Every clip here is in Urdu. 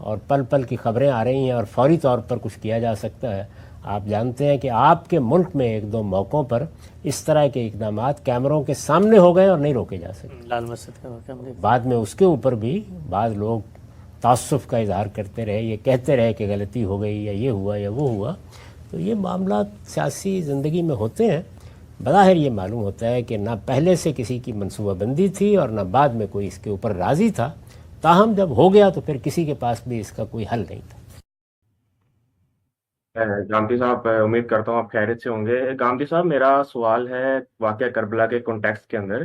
اور پل پل کی خبریں آ رہی ہیں اور فوری طور پر کچھ کیا جا سکتا ہے. آپ جانتے ہیں کہ آپ کے ملک میں ایک دو موقعوں پر اس طرح کے اقدامات کیمروں کے سامنے ہو گئے اور نہیں روکے جا سکے. لال مسجد کا واقعہ ہم نے بعد میں اس کے اوپر بھی بعض لوگ تعصب کا اظہار کرتے رہے, یہ کہتے رہے کہ غلطی ہو گئی یا یہ ہوا یا وہ ہوا. تو یہ معاملات سیاسی زندگی میں ہوتے ہیں. بظاہر یہ معلوم ہوتا ہے کہ نہ پہلے سے کسی کی منصوبہ بندی تھی اور نہ بعد میں کوئی اس کے اوپر راضی تھا, تاہم جب ہو گیا تو پھر کسی کے پاس بھی اس کا کوئی حل نہیں تھا. گامدی صاحب امید کرتا ہوں آپ خیریت سے ہوں گے. گامدی صاحب میرا سوال ہے واقعہ کربلا کے کانٹیکسٹ کے اندر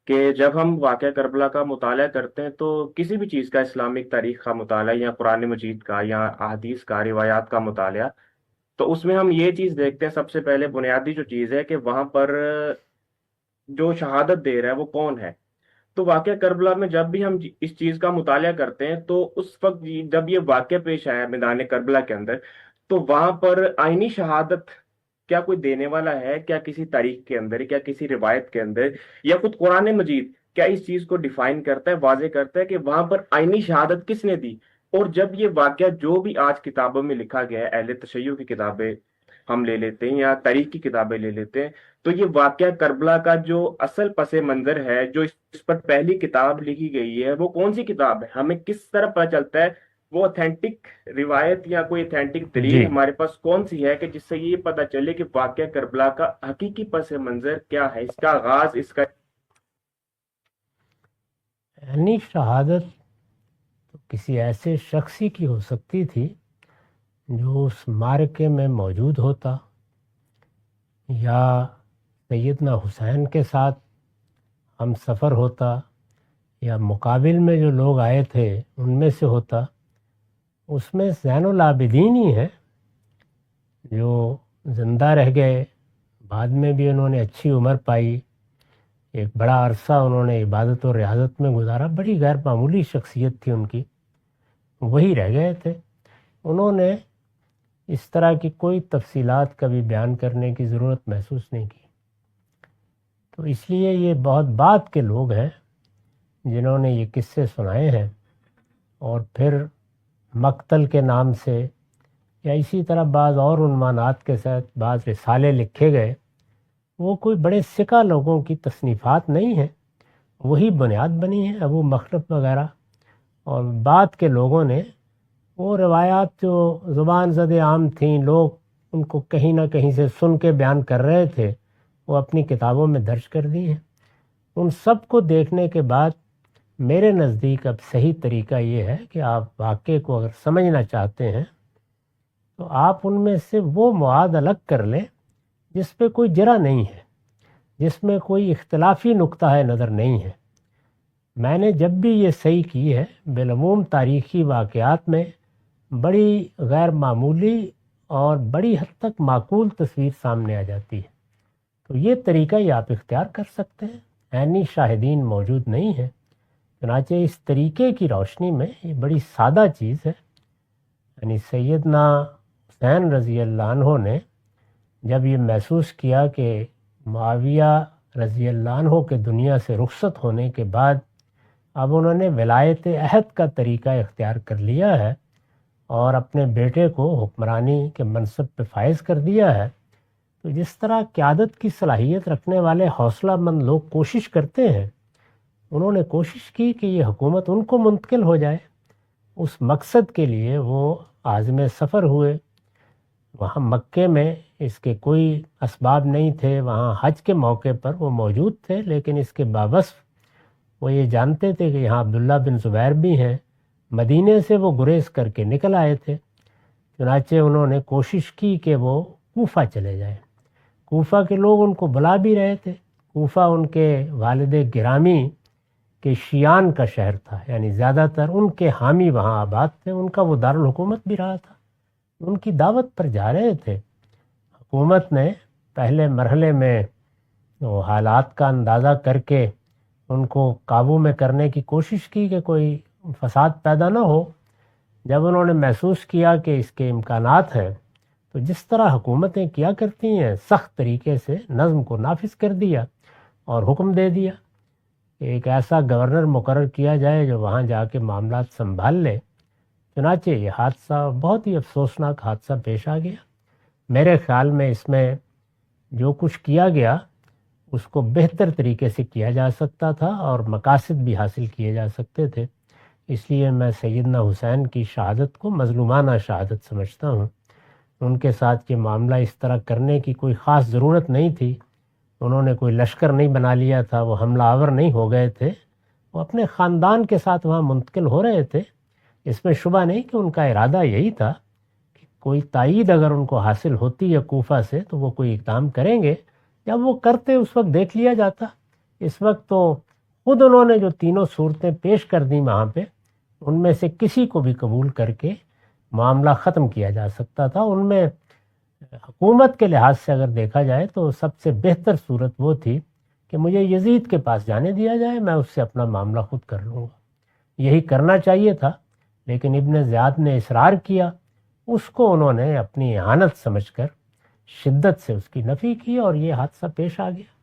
کہ جب ہم واقعہ کربلا کا مطالعہ کرتے ہیں تو کسی بھی چیز کا, اسلامک تاریخ کا مطالعہ یا قرآن مجید کا یا احادیث کا, روایات کا مطالعہ, تو اس میں ہم یہ چیز دیکھتے ہیں سب سے پہلے بنیادی جو چیز ہے کہ وہاں پر جو شہادت دے رہا ہے وہ کون ہے. تو واقعہ کربلا میں جب بھی ہم اس چیز کا مطالعہ کرتے ہیں تو اس وقت جب یہ واقعہ پیش آیا میدان کربلا کے اندر, تو وہاں پر آئینی شہادت کیا کوئی دینے والا ہے؟ کیا کسی تاریخ کے اندر, کیا کسی روایت کے اندر, یا خود قرآن مجید کیا اس چیز کو ڈیفائن کرتا ہے, واضح کرتا ہے کہ وہاں پر آئینی شہادت کس نے دی؟ اور جب یہ واقعہ جو بھی آج کتابوں میں لکھا گیا ہے, اہل تشیع کی کتابیں ہم لے لیتے ہیں یا تاریخ کی کتابیں لے لیتے ہیں, تو یہ واقعہ کربلا کا جو اصل پس منظر ہے, جو اس پر پہلی کتاب لکھی گئی ہے, وہ کون سی کتاب ہے؟ ہمیں کس طرح پتہ چلتا ہے وہ اتھینٹک روایت یا کوئی اتھینٹک دلیل ہمارے پاس کون سی ہے کہ جس سے یہ پتہ چلے کہ واقعہ کربلا کا حقیقی پس منظر کیا ہے, اس کا آغاز, اس کا یعنی شہادت تو کسی ایسے شخصی کی ہو سکتی تھی جو اس معرکے میں موجود ہوتا, یا سیدنا حسین کے ساتھ ہم سفر ہوتا, یا مقابل میں جو لوگ آئے تھے ان میں سے ہوتا. اس میں زین العابدین ہی ہیں جو زندہ رہ گئے, بعد میں بھی انہوں نے اچھی عمر پائی, ایک بڑا عرصہ انہوں نے عبادت و ریاضت میں گزارا, بڑی غیر معمولی شخصیت تھی ان کی, وہی رہ گئے تھے. انہوں نے اس طرح کی کوئی تفصیلات کبھی بیان کرنے کی ضرورت محسوس نہیں کی. تو اس لیے یہ بہت بعد کے لوگ ہیں جنہوں نے یہ قصے سنائے ہیں, اور پھر مقتل کے نام سے یا اسی طرح بعض اور عنوانات کے ساتھ بعض رسالے لکھے گئے. وہ کوئی بڑے سکہ لوگوں کی تصنیفات نہیں ہیں, وہی بنیاد بنی ہے ابو مخلف وغیرہ, اور بعد کے لوگوں نے وہ روایات جو زبان زد عام تھیں, لوگ ان کو کہیں نہ کہیں سے سن کے بیان کر رہے تھے, وہ اپنی کتابوں میں درج کر دی ہیں. ان سب کو دیکھنے کے بعد میرے نزدیک اب صحیح طریقہ یہ ہے کہ آپ واقعے کو اگر سمجھنا چاہتے ہیں تو آپ ان میں سے وہ مواد الگ کر لیں جس پہ کوئی جرح نہیں ہے, جس میں کوئی اختلافی نقطہ نظر نہیں ہے. میں نے جب بھی یہ صحیح کی ہے, بالعموم تاریخی واقعات میں بڑی غیر معمولی اور بڑی حد تک معقول تصویر سامنے آ جاتی ہے. تو یہ طریقہ ہی آپ اختیار کر سکتے ہیں, عینی شاہدین موجود نہیں ہیں. چنانچہ اس طریقے کی روشنی میں یہ بڑی سادہ چیز ہے. یعنی سیدنا حسین رضی اللہ عنہ نے جب یہ محسوس کیا کہ معاویہ رضی اللہ عنہ کے دنیا سے رخصت ہونے کے بعد اب انہوں نے ولایت عہد کا طریقہ اختیار کر لیا ہے اور اپنے بیٹے کو حکمرانی کے منصب پہ فائز کر دیا ہے, تو جس طرح قیادت کی صلاحیت رکھنے والے حوصلہ مند لوگ کوشش کرتے ہیں, انہوں نے کوشش کی کہ یہ حکومت ان کو منتقل ہو جائے. اس مقصد کے لیے وہ عازم سفر ہوئے. وہاں مکے میں اس کے کوئی اسباب نہیں تھے, وہاں حج کے موقع پر وہ موجود تھے, لیکن اس کے باوصف وہ یہ جانتے تھے کہ یہاں عبداللہ بن زبیر بھی ہیں. مدینے سے وہ گریز کر کے نکل آئے تھے. چنانچہ انہوں نے کوشش کی کہ وہ کوفہ چلے جائیں. کوفہ کے لوگ ان کو بلا بھی رہے تھے. کوفہ ان کے والد گرامی کے شیعان کا شہر تھا, یعنی زیادہ تر ان کے حامی وہاں آباد تھے, ان کا وہ دارالحکومت بھی رہا تھا. ان کی دعوت پر جا رہے تھے. حکومت نے پہلے مرحلے میں وہ حالات کا اندازہ کر کے ان کو قابو میں کرنے کی کوشش کی کہ کوئی فساد پیدا نہ ہو. جب انہوں نے محسوس کیا کہ اس کے امکانات ہیں تو جس طرح حکومتیں کیا کرتی ہیں, سخت طریقے سے نظم کو نافذ کر دیا اور حکم دے دیا کہ ایک ایسا گورنر مقرر کیا جائے جو وہاں جا کے معاملات سنبھال لے. چنانچہ یہ حادثہ بہت ہی افسوسناک حادثہ پیش آ گیا۔ میرے خیال میں اس میں جو کچھ کیا گیا اس کو بہتر طریقے سے کیا جا سکتا تھا اور مقاصد بھی حاصل کیے جا سکتے تھے۔ اس لیے میں سیدنا حسین کی شہادت کو مظلومانہ شہادت سمجھتا ہوں۔ ان کے ساتھ یہ معاملہ اس طرح کرنے کی کوئی خاص ضرورت نہیں تھی۔ انہوں نے کوئی لشکر نہیں بنا لیا تھا، وہ حملہ آور نہیں ہو گئے تھے، وہ اپنے خاندان کے ساتھ وہاں منتقل ہو رہے تھے۔ اس میں شبہ نہیں کہ ان کا ارادہ یہی تھا کہ کوئی تائید اگر ان کو حاصل ہوتی ہے کوفہ سے تو وہ کوئی اقدام کریں گے۔ جب وہ کرتے اس وقت دیکھ لیا جاتا۔ اس وقت تو خود انہوں نے جو تینوں صورتیں پیش کر دیں وہاں پہ، ان میں سے کسی کو بھی قبول کر کے معاملہ ختم کیا جا سکتا تھا۔ ان میں حکومت کے لحاظ سے اگر دیکھا جائے تو سب سے بہتر صورت وہ تھی کہ مجھے یزید کے پاس جانے دیا جائے، میں اس سے اپنا معاملہ خود کر لوں گا۔ یہی کرنا چاہیے تھا، لیکن ابن زیاد نے اصرار کیا، اس کو انہوں نے اپنی اہانت سمجھ کر شدت سے اس کی نفی کی اور یہ حادثہ پیش آ گیا۔